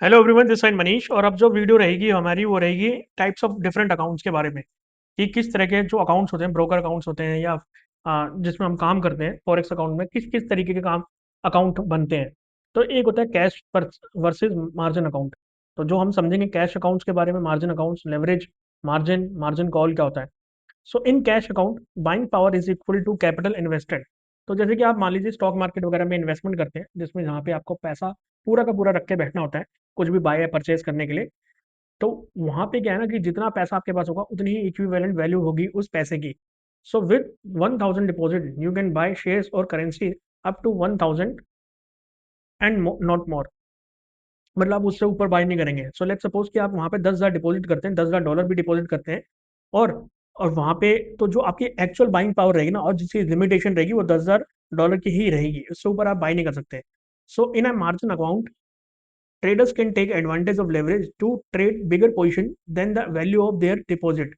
Hello everyone, this side Manish. और अब जो वीडियो रहेगी हमारी वो रहेगी टाइप्स ऑफ डिफरेंट अकाउंट्स के बारे में कि किस तरह के जो अकाउंट्स होते हैं, ब्रोकर अकाउंट्स होते हैं या जिसमें हम काम करते हैं फॉरेक्स अकाउंट में किस किस तरीके के काम अकाउंट बनते हैं। तो एक होता है कैश वर्सेस मार्जिन अकाउंट। तो जो हम समझेंगे कैश अकाउंट्स के बारे में, margin accounts, leverage, margin, margin call क्या होता है। So in cash account buying power is equal to capital invested. तो जैसे कि आप मान लीजिए स्टॉक मार्केट वगैरह में इन्वेस्टमेंट करते हैं, जिसमें जहाँ पे आपको पैसा पूरा का पूरा रख के बैठना होता है कुछ भी बाय या परचेज करने के लिए। तो वहां पे क्या है ना कि जितना पैसा आपके पास होगा उतनी ही इक्विवेलेंट वैल्यू होगी उस पैसे की। So with 1000 deposit you can buy shares और currency up to 1000 and not more. मतलब आप उससे ऊपर बाय नहीं करेंगे। सो लेट्स सपोज कि आप वहां पे 10,000 डिपॉजिट करते हैं, $10,000 भी डिपॉजिट करते हैं। और और वहां पे तो जो आपकी एक्चुअल बाइंग पावर रहेगी ना, और जिसकी लिमिटेशन रहेगी वो $10,000 की ही रहेगी, उससे ऊपर आप बाय नहीं कर सकते। So in a margin account traders can take advantage of leverage to trade bigger position than the value of their deposit.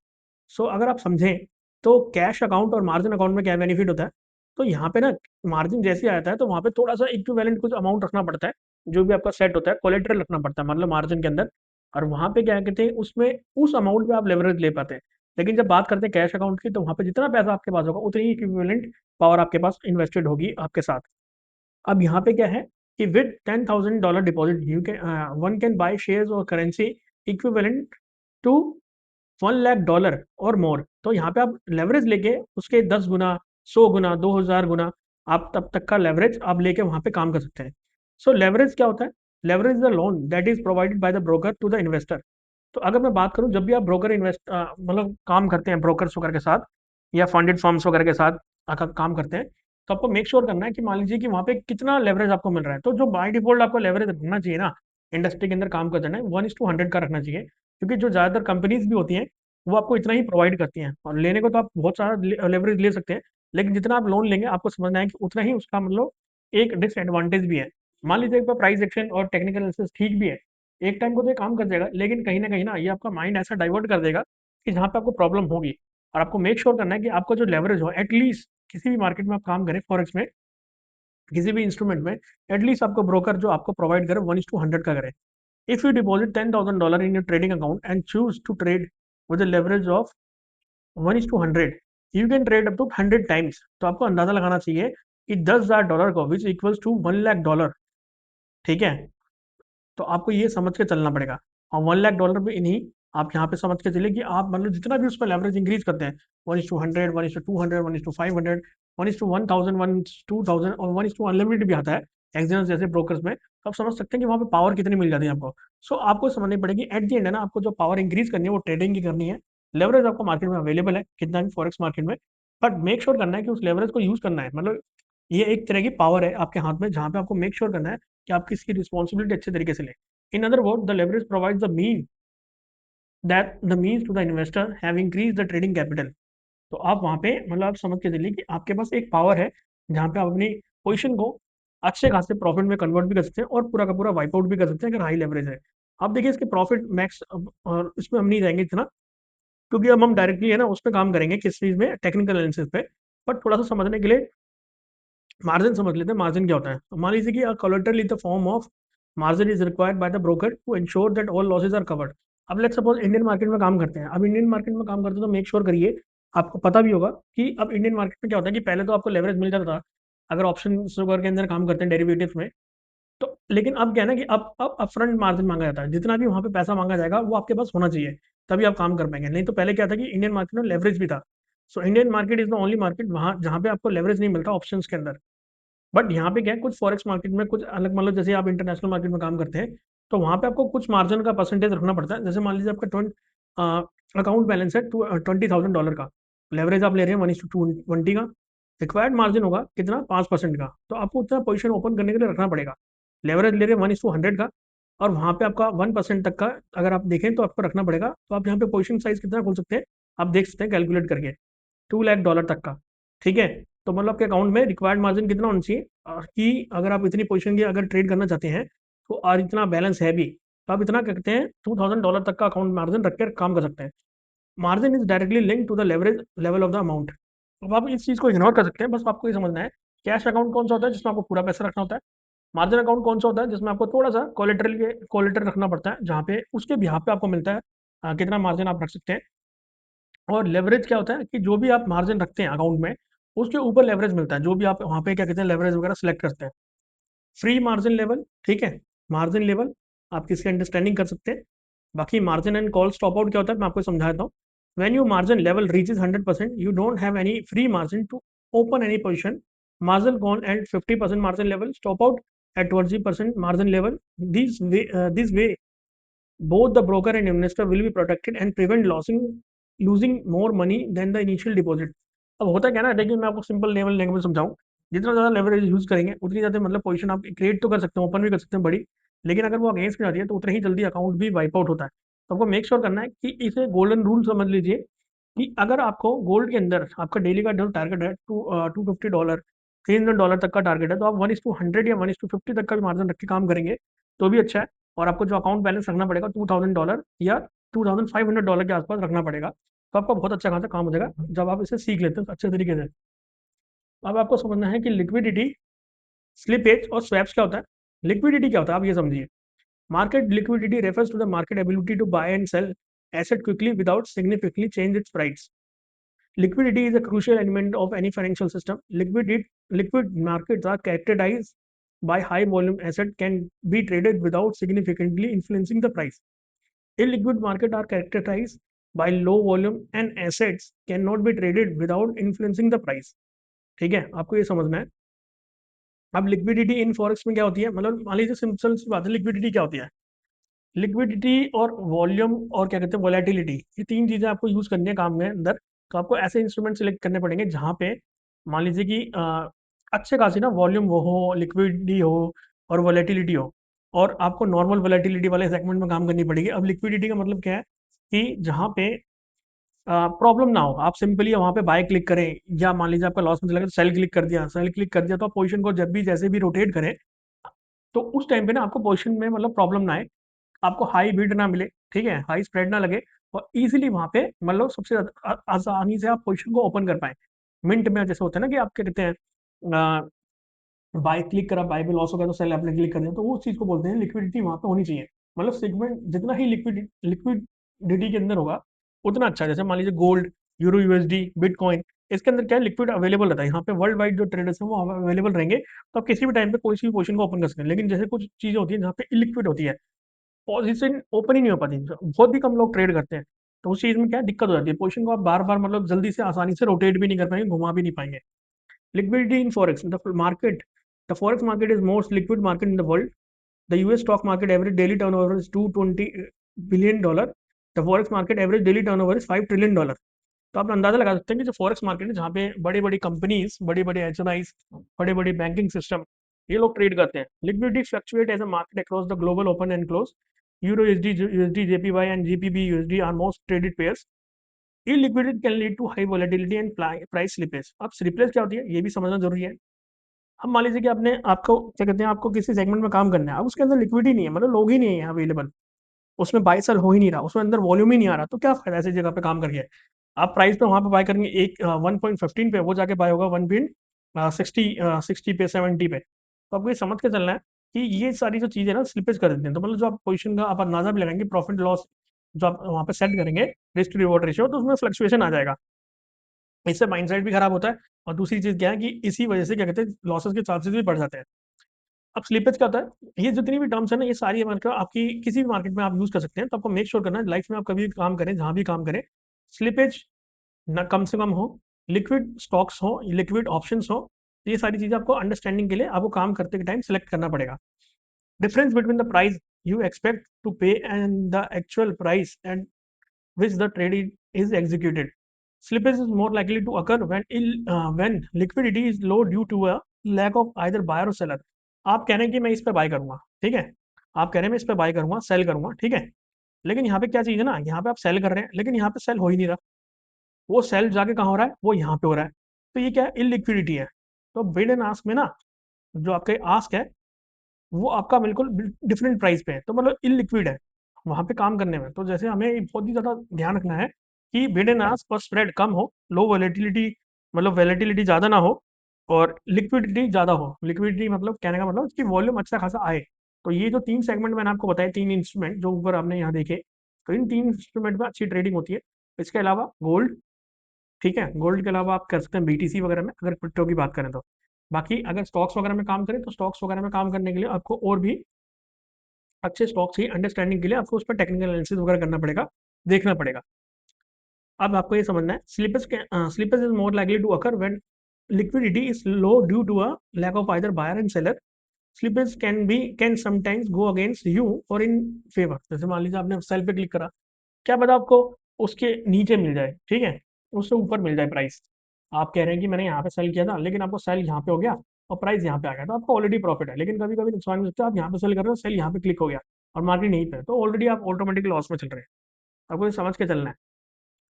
सो अगर आप समझें तो कैश अकाउंट और मार्जिन अकाउंट में क्या बेनिफिट होता है। तो यहाँ पे ना मार्जिन जैसे आता है तो वहाँ पे थोड़ा सा इक्विवेलेंट कुछ अमाउंट रखना पड़ता है, जो भी आपका सेट होता है कोलेटरल रखना पड़ता है, मतलब मार्जिन के अंदर। और वहाँ पे क्या कहते हैं, उसमें उस अमाउंट पे आप लेवरेज ले पाते हैं। लेकिन जब बात करते हैं कैश अकाउंट की, तो वहाँ पे जितना पैसा आपके पास होगा उतनी ही इक्विवेलेंट पावर आपके पास इन्वेस्टेड होगी आपके साथ। अब यहाँ पे क्या है कि with $10,000 deposit you can one can buy shares और करेंसी इक्विवेलेंट टू $1 लाख और मोर। तो यहाँ पे आप लेवरेज लेके उसके 10 गुना, 100 गुना, 2000 गुना आप तब तक का लेवरेज आप लेके वहां पे काम कर सकते हैं। सो लेवरेज क्या होता है? Leverage is the loan that is provided by the broker to the investor. तो अगर मैं बात करूं, जब भी आप ब्रोकर मतलब काम करते हैं ब्रोकर्स वगैरह के साथ या फंडेड फर्म्स वगैरह के साथ अगर काम करते हैं, तो आपको मेक श्योर करना है कि मान लीजिए कि वहाँ पे कितना लेवरेज आपको मिल रहा है। तो जो बाय डिफॉल्ट आपको लेवरेज रखना चाहिए ना, इंडस्ट्री के अंदर काम करते हैं, 1:100 का रखना चाहिए। क्योंकि जो ज़्यादातर कंपनीज भी होती हैं वो आपको इतना ही प्रोवाइड करती हैं, और लेने को तो आप बहुत सारा लेवरेज ले सकते हैं, लेकिन जितना आप लोन लेंगे आपको समझना है कि उतना ही उसका मतलब एक डिसएडवांटेज भी है। मान लीजिए एक बार प्राइस एक्शन और टेक्निकल एनालिसिस ठीक भी है, एक टाइम को तो ये काम कर जाएगा, लेकिन कहीं ना ये आपका माइंड ऐसा डाइवर्ट कर देगा कि जहाँ पे आपको प्रॉब्लम होगी। और आपको मेक श्योर करना है कि आपका जो लेवरेज हो एटलीस्ट, किसी भी मार्केट में आप काम करें फॉरेक्स में, किसी भी इंस्ट्रूमेंट में, एटलीस्ट आपको ब्रोकर जो आपको प्रोवाइड करे 1:100 का करे। If you deposit $10,000 in your trading account and choose to trade with leverage of 1:100, you can trade up to 100 times. तो आपको अंदाजा लगाना चाहिए कि $10,000 को विच इक्वल्स टू $1 लाख। ठीक है, तो आपको ये समझ के चलना पड़ेगा। और $1 लाख भी नहीं, आप यहाँ पे समझ के चलिए कि आप मतलब जितना भी उसमें लेवरेज इंक्रीज करते हैं, 1:100, 1:200, 1:500, 1:1000, 1:2000 और 1:अनलिमिटेड भी आता है एक्सचेंज जैसे ब्रोकर्स में, तो आप समझ सकते हैं कि वहाँ पे पावर कितनी मिल जाती है आपको। सो आपको समझनी पड़ेगी एट द एंड है ना, आपको जो पावर इंक्रीज करनी है वो ट्रेडिंग की करनी है। लेवरेज आपको मार्केट में अवेलेबल है कितना भी फॉरेक्स मार्केट में, बट मेक श्योर करना है कि उस लेवरेज को यूज करना है। मतलब ये एक तरह की पावर है आपके हाथ में, जहाँ पे आपको मेक श्योर करना है कि आप किसकी रिस्पॉन्सिबिलिटी अच्छे तरीके से लें। In other words, the leverage provides the means to the investor have increased the trading capital. तो आप वहाँ पे मतलब आप समझ के चलिए कि आपके पास एक पावर है जहाँ पे आप अपनी पोजीशन को अच्छे खासे प्रॉफिट में कन्वर्ट भी कर सकते हैं और पूरा का पूरा वाइप आउट भी कर सकते हैं अगर हाई लेवरेज है। अब देखिए इसके प्रॉफिट मैक्स, और इसमें हम नहीं जाएंगे इतना, क्योंकि अब हम डायरेक्टली है ना उस पर काम करेंगे किस चीज़ में, टेक्निकल एनालिसिस पे। बट थोड़ा सा समझने के लिए मार्जिन समझ लेते हैं, मार्जिन क्या होता है। तो मान लीजिए कि collateral in the form of margin is required by the broker to ensure that all losses are covered. अब लेट्स सपोज इंडियन मार्केट में काम करते हैं। अब इंडियन मार्केट में काम करते हैं तो मेक श्योर करिए, आपको पता भी होगा कि अब इंडियन मार्केट में क्या होता है कि पहले तो आपको लेवरेज मिल जाता था अगर ऑप्शन वगैरह के अंदर काम करते हैं, डेरिवेटिव्स में। तो लेकिन अब क्या है ना कि अब अपफ्रंट मार्जिन मांगा जाता है, जितना भी वहाँ पे पैसा मांगा जाएगा वो आपके पास होना चाहिए, तभी आप काम कर पाएंगे। नहीं तो पहले क्या था कि इंडियन मार्केट में लेवरेज भी था। So Indian market is the only market वहाँ जहाँ पे आपको लेवरेज नहीं मिलता ऑप्शंस के अंदर। बट यहाँ पे क्या है, कुछ फॉरेक्स मार्केट में कुछ अलग, मतलब जैसे आप इंटरनेशनल मार्केट में काम करते हैं तो वहाँ पे आपको कुछ मार्जिन का परसेंटेज रखना पड़ता है। जैसे मान लीजिए आपका अकाउंट बैलेंस है $20,000 का, लेवरेज आप ले रहे हैं 1:220 का, रिक्वायर्ड मार्जिन होगा कितना, 5% का। तो आपको उतना पोजीशन ओपन करने के लिए रखना पड़ेगा। लेवरेज ले रहे हैं 1:100 का, और वहाँ पे आपका 1% तक का अगर आप देखें तो आपको रखना पड़ेगा। तो आप यहाँ पे पोजीशन साइज कितना खोल सकते हैं, आप देख सकते हैं कैलकुलेट करके, $2 लाख तक का। ठीक है, तो मतलब आपके अकाउंट में रिक्वायर्ड मार्जिन कितना होना चाहिए, कि अगर आप इतनी पोजीशन की अगर ट्रेड करना चाहते हैं तो, और इतना बैलेंस है भी, तो आप इतना करते हैं $2,000 तक का अकाउंट मार्जिन रख कर काम कर सकते हैं। Margin is directly link to the leverage level of the amount. अब आप इस चीज़ को इग्नोर कर सकते हैं, बस आपको ये समझना है कैश अकाउंट कौन सा होता है जिसमें आपको पूरा पैसा रखना होता है, मार्जिन अकाउंट कौन सा होता है जिसमें आपको थोड़ा सा कोलेटरल रखना पड़ता है, जहाँ पे उसके बिहाफ पे आपको मिलता है कितना मार्जिन आप रख सकते हैं। और लेवरेज क्या होता है कि जो भी आप मार्जिन रखते हैं अकाउंट में, उसके ऊपर लेवरेज मिलता है, जो भी आप वहाँ पे क्या कहते हैं लेवरेज वगैरह सेलेक्ट करते हैं। फ्री मार्जिन लेवल, ठीक है, मार्जिन लेवल आप किसकी अंडरस्टैंडिंग कर सकते हैं। बाकी margin and call stop out क्या होता है मैं आपको समझा देता हूँ। When you margin level reaches 100%, you don't have any free margin to open any position. Margin call at 50% margin level, stop out at 20% margin level. This way, both the broker and investor will be protected and prevent losing more money than the initial deposit. अब होता क्या ना, देखिए मैं आपको simple level language समझाऊं। जितना ज़्यादा लेवरेज यूज करेंगे उतनी ज़्यादा मतलब पोजीशन आप क्रिएट तो कर सकते हैं, ओपन भी कर सकते हैं बड़ी, लेकिन अगर वो अगेंस्ट में जाती है तो उतना ही जल्दी अकाउंट भी वाइप आउट होता है। तो आपको मेक श्योर करना है कि इसे गोल्डन रूल समझ लीजिए कि अगर आपको गोल्ड के अंदर आपका डेली का जो टारगेट है $250, $300 तक का टारगेट है, तो आप 1:100 या 1:50 तक का भी मार्जिन रख के काम करेंगे तो भी अच्छा है। और आपको जो अकाउंट बैलेंस रखना पड़ेगा $2000 या $2500 के आसपास रखना पड़ेगा, तो आपका बहुत अच्छा खासा काम हो जाएगा जब आप इसे सीख लेते हैं अच्छे तरीके से। अब आपको समझना है कि लिक्विडिटी, स्लिपेज और स्वैप्स क्या होता है। लिक्विडिटी क्या होता है आप ये समझिए। Market liquidity refers to the market ability to buy and sell asset quickly without significantly change its price. Liquidity is a crucial element of any financial system. Liquid markets are characterized by high volume asset can be traded without significantly influencing the price. Illiquid markets are characterized by low volume and assets cannot be traded without influencing the price. ठीक है, आपको ये समझना है। अब liquidity इन forex में क्या होती है, मतलब मान लीजिए सिंपल सी बात है, लिक्विडिटी क्या होती है। लिक्विडिटी और वॉल्यूम और क्या कहते हैं वोलेटिलिटी, ये तीन चीजें आपको यूज करनी है काम में अंदर। तो आपको ऐसे इंस्ट्रूमेंट सेलेक्ट करने पड़ेंगे जहाँ पे मान लीजिए कि अच्छे खासी ना वॉल्यूम वो हो, लिक्विडिटी हो और वोलेटिलिटी हो, और आपको नॉर्मल वोलेटिलिटी वाले सेगमेंट में काम करनी पड़ेगी। अब लिक्विडिटी का मतलब क्या है कि जहाँ पे प्रॉब्लम ना हो, आप सिंपली वहाँ पे बाय क्लिक करें, या मान लीजिए आपका लॉस में चला गया तो सेल क्लिक कर दिया, तो आप पोजीशन को जब भी जैसे भी रोटेट करें तो उस टाइम पे ना आपको पोजीशन में मतलब प्रॉब्लम ना आए, आपको हाई बिड ना मिले, ठीक है, हाई स्प्रेड ना लगे, और इजीली वहां पे मतलब सबसे आसानी से आप पोजीशन को ओपन कर पाए। मिंट में जैसे होता है ना कि आप क्या कहते हैं बाय क्लिक करा, बाय पे लॉस हो गया तो सेल आपने क्लिक कर दिया, तो उस चीज को बोलते हैं लिक्विडिटी वहां पे होनी चाहिए। मतलब सेगमेंट जितना ही लिक्विडिटी के अंदर होगा उतना अच्छा। जैसे मान लीजिए गोल्ड, यूरो यूएसडी, बिटकॉइन, इसके अंदर क्या है लिक्विड अवेलेबल रहता है, यहाँ पे वर्ल्ड वाइड जो ट्रेडर्स हैं वो अवेलेबल रहेंगे, तो आप किसी भी टाइम पे कोई सी भी पोजीशन को ओपन कर सकते हैं। लेकिन जैसे कुछ चीजें होती है जहाँ पे इलिक्विड होती है, पोजीशन ओपन ही नहीं हो पाती, बहुत ही कम लोग ट्रेड करते हैं, तो उस चीज में क्या दिक्कत हो जाती है, पोजीशन को आप बार बार मतलब जल्दी से आसानी से रोटेट भी नहीं कर पाएंगे, घुमा भी नहीं पाएंगे। Liquidity in forex, the forex market is most liquid market in the world. The US stock market average daily turnover is $220 billion। The forex market average daily turnover is $5 trillion. तो आप अंदाजा लगा सकते हैं कि जो फॉरेक्स मार्केट है जहाँ पे बड़ी बड़ी कंपनीज, बड़ी बड़ी एचएनआईज, बड़े बड़े बैंकिंग सिस्टम, ये लोग ट्रेड करते हैं। Liquidity fluctuate as a market across the global open and close. Euro USD JPY and GBP USD are most traded pairs. illiquidity can lead to high volatility and price slippage. अब slippage क्या होती है ये भी समझना जरूरी है। अब मान लीजिए कि आपने आपको क्या कहते हैं आपको किसी सेगमेंट में काम करना है, अब उसके अंदर लिक्विडिटी नहीं है, मतलब लोग ही नहीं है अवेलेबल, उसमें बाय सेल हो ही नहीं रहा, उसमें अंदर वॉल्यूम ही नहीं आ रहा, तो क्या फायदा ऐसी जगह पे काम करके। आप प्राइस पे वहां पे बाय करेंगे एक 1.15 पे, वो जाके बाय होगा 1.60 पे, 70 पे। तो आपको ये समझ के चलना है कि ये सारी जो चीजें ना स्लिपेज कर देते हैं, तो मतलब जो आप पोजीशन का आप अंदाजा भी लगाएंगे प्रॉफिट लॉस जो आप वहां पे सेट करेंगे, रिस्क टू रिवॉर्ड रेशियो, तो उसमें फ्लक्चुएशन आ जाएगा। इससे माइंडसेट भी खराब होता है, और दूसरी चीज क्या है कि इसी वजह से क्या कहते हैं लॉसेस के चांसेस भी बढ़ जाते हैं। अब स्लीपेज क्या होता है, ये जितनी भी टर्म्स है ना ये सारी मतलब आपकी किसी भी मार्केट में आप यूज कर सकते हैं, तो आपको मेक श्योर करना है लाइफ में आप कभी भी काम करें, जहां भी काम करें, स्लीपेज ना कम से कम हो, लिक्विड स्टॉक्स हो, लिक्विड ऑप्शंस हो। तो ये सारी चीजें आपको अंडरस्टैंडिंग के लिए आपको काम करते के टाइम सेलेक्ट करना पड़ेगा। Difference between the price you expect to pay and the actual price and which the trade is executed. Slippage is more likely to occur when liquidity is low due to a lack of either buyer or seller. आप कह रहे हैं कि मैं इस पे bye करूंगा, ठीक है, आप कह रहे हैं मैं इस पे बाय करूंगा, सेल करूंगा, ठीक है, लेकिन यहाँ पे क्या चीज है ना, यहाँ पे आप सेल कर रहे हैं लेकिन यहाँ पे सेल हो ही नहीं रहा, वो सेल जाके कहाँ हो रहा है, वो यहाँ पे हो रहा है। तो ये क्या है, इलिक्विडिटी है। तो बिड एंड आस्क में ना, जो आपके आस्क है वो आपका बिल्कुल डिफरेंट प्राइस पे है, तो मतलब इलिक्विड है वहां पे काम करने में। तो जैसे हमें बहुत ही ज्यादा ध्यान रखना है कि बिड एंड आस्क पर स्प्रेड कम हो, लो वोलेटिलिटी, मतलब वोलेटिलिटी ज्यादा ना हो, और लिक्विडिटी ज़्यादा हो। लिक्विडिटी मतलब कहने का मतलब उसकी वॉल्यूम अच्छा खासा आए। तो ये जो 3 सेगमेंट मैंने आपको बताए, 3 इंस्ट्रूमेंट जो ऊपर आपने यहाँ देखे, तो इन 3 इंस्ट्रूमेंट में अच्छी ट्रेडिंग होती है। इसके अलावा गोल्ड, ठीक है? गोल्ड के अलावा आप कर सकते हैं बीटीसी वगैरह में, अगर क्रिप्टो की बात करें तो। बाकी अगर स्टॉक्स वगैरह में काम करें, तो स्टॉक्स वगैरह में काम करने के लिए आपको और भी अच्छे स्टॉक्स की अंडरस्टैंडिंग के लिए आपको उस पर टेक्निकल एनालिसिस वगैरह करना पड़ेगा, देखना पड़ेगा। अब आपको ये समझना है, slippage is more likely to occur when liquidity is low due to a lack of either buyer and seller. Slippage can sometimes go against you or in favor. जैसे मान लीजिए आपने सेल पे क्लिक करा, क्या पता आपको उसके नीचे मिल जाए, ठीक है, उससे ऊपर मिल जाए प्राइस। आप कह रहे हैं कि मैंने यहाँ पे सेल किया था, लेकिन आपको सेल यहाँ पे हो गया और प्राइस यहाँ पे आ गया, तो आपको ऑलरेडी प्रॉफिट है। लेकिन कभी कभी नुकसान भी होता है, आप यहाँ पे सेल कर रहे हो, सेल यहाँ पे क्लिक हो गया और मार्केट यहीं पे है, तो ऑलरेडी आप ऑटोमेटिक लॉस में चल रहे हैं। आपको ये समझ के चलना है।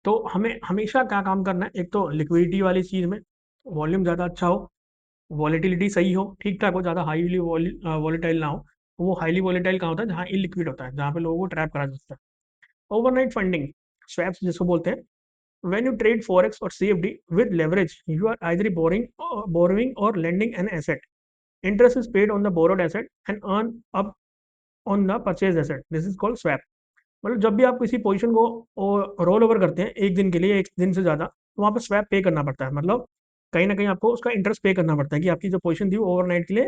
तो हमें हमेशा क्या काम करना है, एक तो लिक्विडिटी वाली चीज़ में वॉल्यूम ज़्यादा अच्छा हो, वॉलेटिलिटी सही हो, ठीक ठाक हो, ज़्यादा हाईली वॉलेटाइल ना हो। वो हाईली वॉलेटाइल कहाँ होता है, जहाँ इलिक्विड होता है, जहाँ पे लोगों को ट्रैप करा जाता है। ओवरनाइट फंडिंग, स्वैप्स जिसको बोलते हैं। व्हेन यू ट्रेड फॉरेक्स और CFD with leverage, you are either borrowing और lending an asset. Interest is paid on the borrowed asset and earn up on the purchase asset, this is called swap. मतलब जब भी आप किसी position को roll over करते हैं एक दिन के लिए, एक दिन से ज़्यादा, तो वहाँ पे स्वैप पे करना पड़ता है। मतलब कहीं ना कहीं आपको उसका इंटरेस्ट पे करना पड़ता है कि आपकी जो पोजीशन थी वो ओवरनाइट के लिए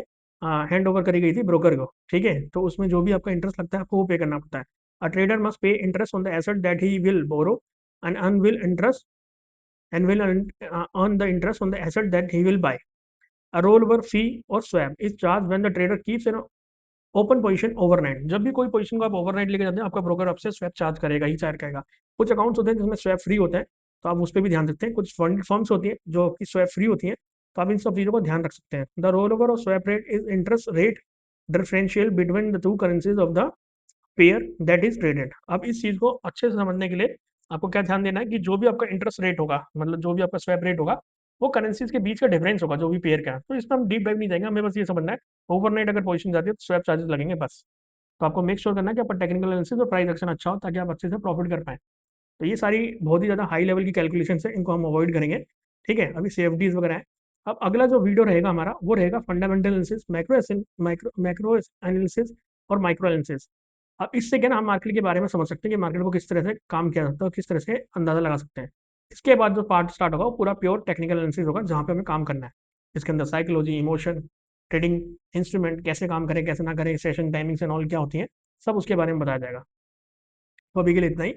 हैंड ओवर करी गई थी ब्रोकर को, ठीक है? तो उसमें जो भी आपका इंटरेस्ट लगता है आपको वो पे करना पड़ता है। A trader must pay interest on the asset that he will borrow and earn will interest and will earn the interest on the asset that he will buy. A roll over fee और swap is charge when the trader keeps an open position overnight. जब भी कोई position को आप overnight लेके जाते हैं, आपका ब्रोकर आपसे स्वैप चार्ज करेगा ही चार्ज करेगा। कुछ अकाउंट्स होते हैं जिसमें स्वैप फ्री होते हैं, तो आप उस पर भी ध्यान रखते हैं। कुछ फंड फर्म्स होती हैं जो कि स्वैप फ्री होती हैं, तो आप इन सब चीज़ों को ध्यान रख सकते हैं। The roll over of swap rate is interest rate differential between the two currencies of the pair that is traded. अब इस चीज़ को अच्छे से समझने के लिए आपको क्या ध्यान देना है कि जो भी आपका इंटरेस्ट रेट होगा, मतलब जो भी आपका स्वैप रेट होगा, वो करेंसीज के बीच का डिफरेंस होगा जो भी पेयर का है। तो इसमें हम डीप डाइव नहीं जाएंगे, हमें बस ये समझना है ओवरनाइट अगर पोजीशन जाती है तो स्वैप चार्जेस लगेंगे बस। तो आपको मेक श्योर करना है कि आपका टेक्निकल एनालिसिस और प्राइस एक्शन अच्छा हो, ताकि आप अच्छे से प्रॉफिट कर पाएँ। तो ये सारी बहुत ही ज़्यादा हाई लेवल की कैलकुलेशन है, इनको हम अवॉइड करेंगे, ठीक है? अभी सेफ्टीज वगैरह है। अब अगला जो वीडियो रहेगा हमारा, वो रहेगा फंडामेंटल एनालिसिस, मैक्रो एनालिसिस और माइक्रो एनालिसिस। अब इससे क्या ना, हम मार्केट के बारे में समझ सकते हैं कि मार्केट को किस तरह से काम किया जाता है और किस तरह से अंदाजा लगा सकते हैं। इसके बाद जो पार्ट स्टार्ट होगा वो पूरा प्योर टेक्निकल एनालिसिस होगा, जहाँ पे हमें काम करना है। इसके अंदर साइकोलॉजी, इमोशन, ट्रेडिंग इंस्ट्रूमेंट कैसे काम करें कैसे ना करें, सेशन टाइमिंग्स एंड ऑल क्या होती हैं, सब उसके बारे में बताया जाएगा। तो अभी के लिए इतना ही।